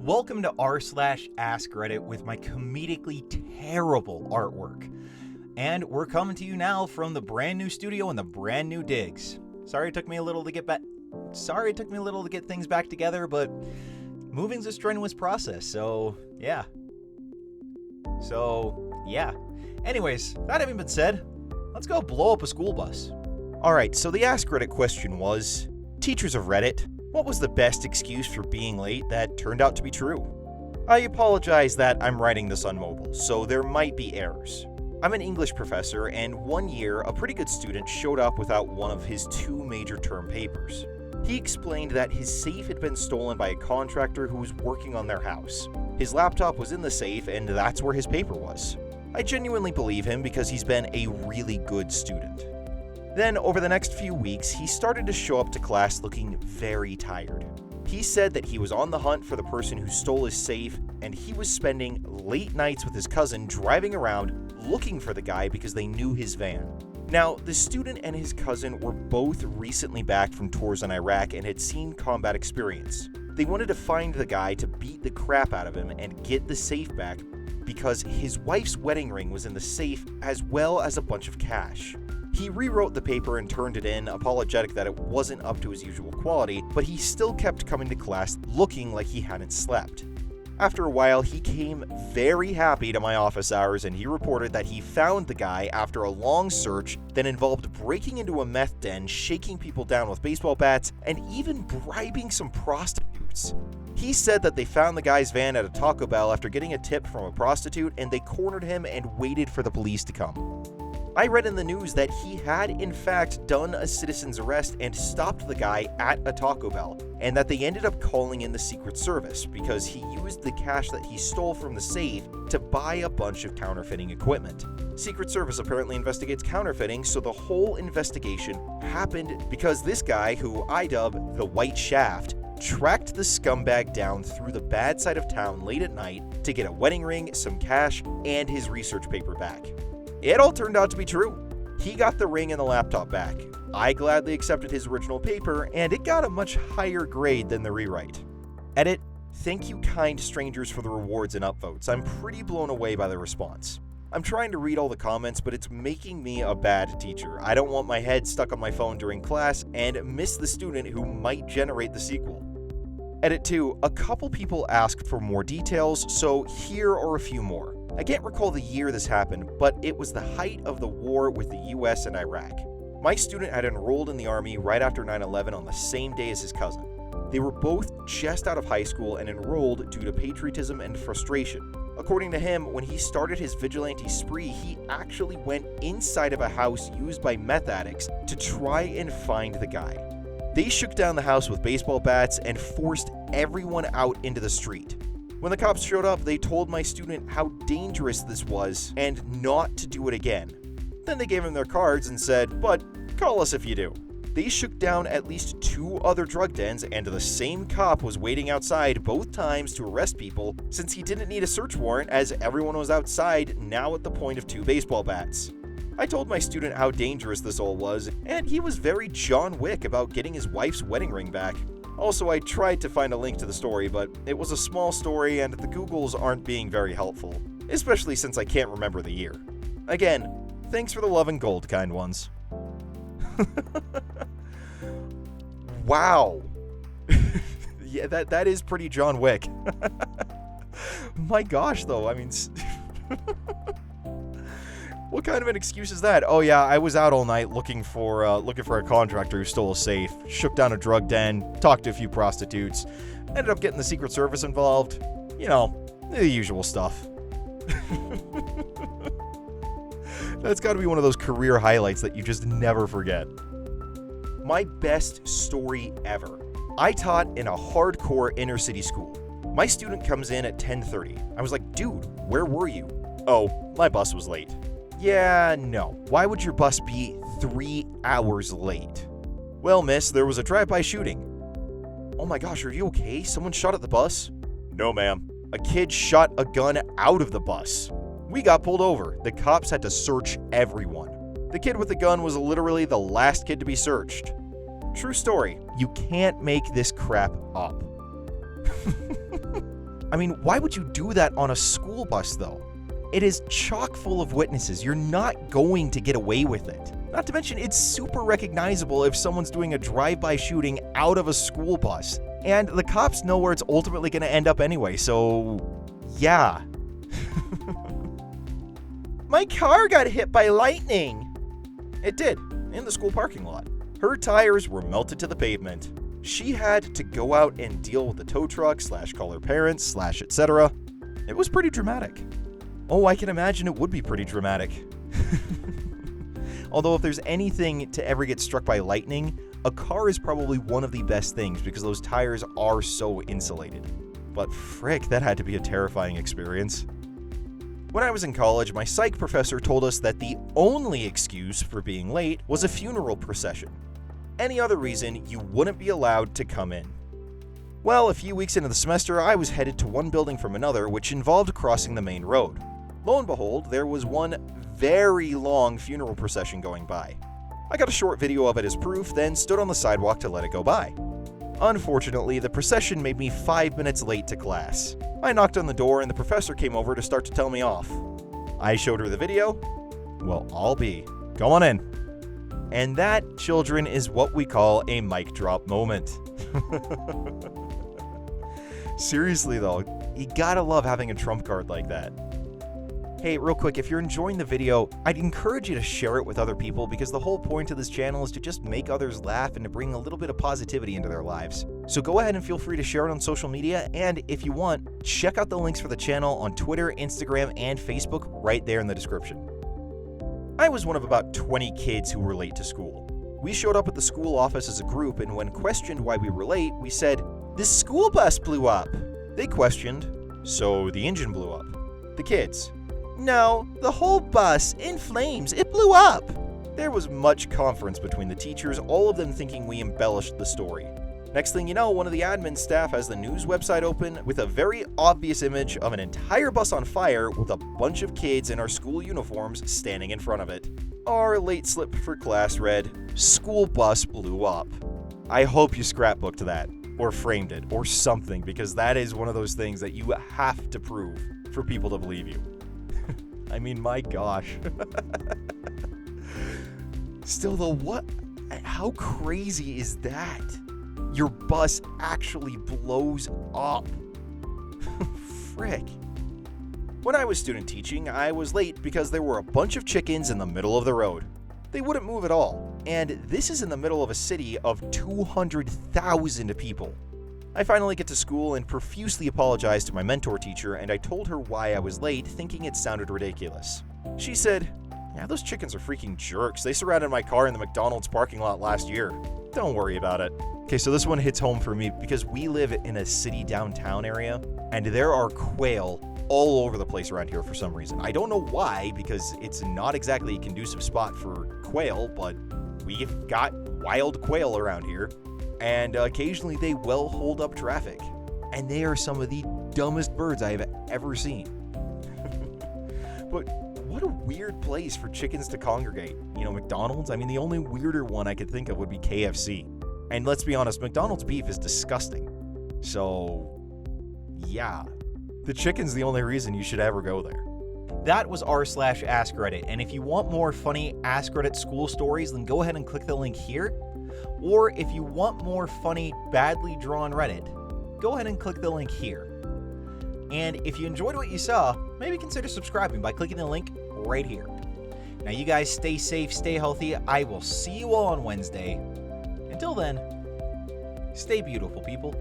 Welcome to r/AskReddit with my comedically terrible artwork. And we're coming to you now from the brand new studio and the brand new digs. Sorry it took me a little to get things back together, but moving's a strenuous process, so yeah. Anyways, that having been said, let's go blow up a school bus. Alright, so the AskReddit question was, teachers of Reddit, what was the best excuse for being late that turned out to be true? I apologize that I'm writing this on mobile, so there might be errors. I'm an English professor, and one year, a pretty good student showed up without one of his two major term papers. He explained that his safe had been stolen by a contractor who was working on their house. His laptop was in the safe, and that's where his paper was. I genuinely believe him because he's been a really good student. Then, over the next few weeks, he started to show up to class looking very tired. He said that he was on the hunt for the person who stole his safe, and he was spending late nights with his cousin driving around looking for the guy because they knew his van. Now, the student and his cousin were both recently back from tours in Iraq and had seen combat experience. They wanted to find the guy to beat the crap out of him and get the safe back because his wife's wedding ring was in the safe as well as a bunch of cash. He rewrote the paper and turned it in, apologetic that it wasn't up to his usual quality, but he still kept coming to class looking like he hadn't slept. After a while, he came very happy to my office hours and he reported that he found the guy after a long search that involved breaking into a meth den, shaking people down with baseball bats, and even bribing some prostitutes. He said that they found the guy's van at a Taco Bell after getting a tip from a prostitute, and they cornered him and waited for the police to come. I read in the news that he had in fact done a citizen's arrest and stopped the guy at a Taco Bell, and that they ended up calling in the Secret Service because he used the cash that he stole from the safe to buy a bunch of counterfeiting equipment. Secret Service apparently investigates counterfeiting, so the whole investigation happened because this guy, who I dub the White Shaft, tracked the scumbag down through the bad side of town late at night to get a wedding ring, some cash, and his research paper back. It all turned out to be true. He got the ring and the laptop back. I gladly accepted his original paper, and it got a much higher grade than the rewrite. Edit, thank you kind strangers for the rewards and upvotes. I'm pretty blown away by the response. I'm trying to read all the comments, but it's making me a bad teacher. I don't want my head stuck on my phone during class and miss the student who might generate the sequel. Edit 2, a couple people asked for more details, so here are a few more. I can't recall the year this happened, but it was the height of the war with the US and Iraq. My student had enrolled in the army right after 9/11 on the same day as his cousin. They were both just out of high school and enrolled due to patriotism and frustration. According to him, when he started his vigilante spree, he actually went inside of a house used by meth addicts to try and find the guy. They shook down the house with baseball bats and forced everyone out into the street. When the cops showed up, they told my student how dangerous this was and not to do it again. Then they gave him their cards and said, "But call us if you do." They shook down at least 2 other drug dens, and the same cop was waiting outside both times to arrest people since he didn't need a search warrant as everyone was outside, now at the point of 2 baseball bats. I told my student how dangerous this all was, and he was very John Wick about getting his wife's wedding ring back. Also, I tried to find a link to the story, but it was a small story and the Googles aren't being very helpful, especially since I can't remember the year. Again, thanks for the love and gold, kind ones. Wow. Yeah, that is pretty John Wick. My gosh, though, I mean... What kind of an excuse is that? Oh yeah, I was out all night looking for a contractor who stole a safe, shook down a drug den, talked to a few prostitutes, ended up getting the Secret Service involved. You know, the usual stuff. That's got to be one of those career highlights that you just never forget. My best story ever. I taught in a hardcore inner city school. My student comes in at 10:30. I was like, "Dude, where were you?" "Oh, my bus was late." "Yeah, no. Why would your bus be 3 hours late?" "Well, miss, there was a drive-by shooting." "Oh my gosh, are you okay? Someone shot at the bus?" "No, ma'am. A kid shot a gun out of the bus. We got pulled over. The cops had to search everyone. The kid with the gun was literally the last kid to be searched. True story. You can't make this crap up." I mean, why would you do that on a school bus, though? It is chock full of witnesses. You're not going to get away with it. Not to mention, it's super recognizable if someone's doing a drive-by shooting out of a school bus. And the cops know where it's ultimately going to end up anyway, so yeah. My car got hit by lightning. It did, in the school parking lot. Her tires were melted to the pavement. She had to go out and deal with the tow truck / call her parents / etc. It was pretty dramatic. Oh, I can imagine it would be pretty dramatic. Although if there's anything to ever get struck by lightning, a car is probably one of the best things because those tires are so insulated. But frick, that had to be a terrifying experience. When I was in college, my psych professor told us that the only excuse for being late was a funeral procession. Any other reason, you wouldn't be allowed to come in. Well, a few weeks into the semester, I was headed to one building from another, which involved crossing the main road. Lo and behold, there was one very long funeral procession going by. I got a short video of it as proof, then stood on the sidewalk to let it go by. Unfortunately, the procession made me 5 minutes late to class. I knocked on the door and the professor came over to start to tell me off. I showed her the video. Well, I'll be. Go on in. And that, children, is what we call a mic drop moment. Seriously though, you gotta love having a trump card like that. Hey, real quick, if you're enjoying the video, I'd encourage you to share it with other people because the whole point of this channel is to just make others laugh and to bring a little bit of positivity into their lives. So go ahead and feel free to share it on social media, and if you want, check out the links for the channel on Twitter, Instagram, and Facebook right there in the description. I was one of about 20 kids who were late to school. We showed up at the school office as a group, and when questioned why we were late, we said, "The school bus blew up." They questioned, "So the engine blew up?" The kids, "No, the whole bus, in flames, it blew up." There was much conference between the teachers, all of them thinking we embellished the story. Next thing you know, one of the admin staff has the news website open with a very obvious image of an entire bus on fire with a bunch of kids in our school uniforms standing in front of it. Our late slip for class read, "School bus blew up." I hope you scrapbooked that, or framed it, or something, because that is one of those things that you have to prove for people to believe you. I mean, my gosh. Still though, how crazy is that? Your bus actually blows up. Frick. When I was student teaching, I was late because there were a bunch of chickens in the middle of the road. They wouldn't move at all, and this is in the middle of a city of 200,000 people. I finally get to school and profusely apologized to my mentor teacher, and I told her why I was late, thinking it sounded ridiculous. She said, "Yeah, those chickens are freaking jerks. They surrounded my car in the McDonald's parking lot last year. Don't worry about it." Okay, so this one hits home for me because we live in a city downtown area, and there are quail all over the place around here for some reason. I don't know why, because it's not exactly a conducive spot for quail, but we've got wild quail around here. And occasionally they will hold up traffic. And they are some of the dumbest birds I have ever seen. But what a weird place for chickens to congregate. You know, McDonald's? I mean, the only weirder one I could think of would be KFC. And let's be honest, McDonald's beef is disgusting. So, yeah. The chicken's the only reason you should ever go there. That was r/AskReddit. And if you want more funny AskReddit school stories, then go ahead and click the link here. Or if you want more funny, badly drawn Reddit, go ahead and click the link here. And if you enjoyed what you saw, maybe consider subscribing by clicking the link right here. Now you guys stay safe, stay healthy. I will see you all on Wednesday. Until then, stay beautiful, people.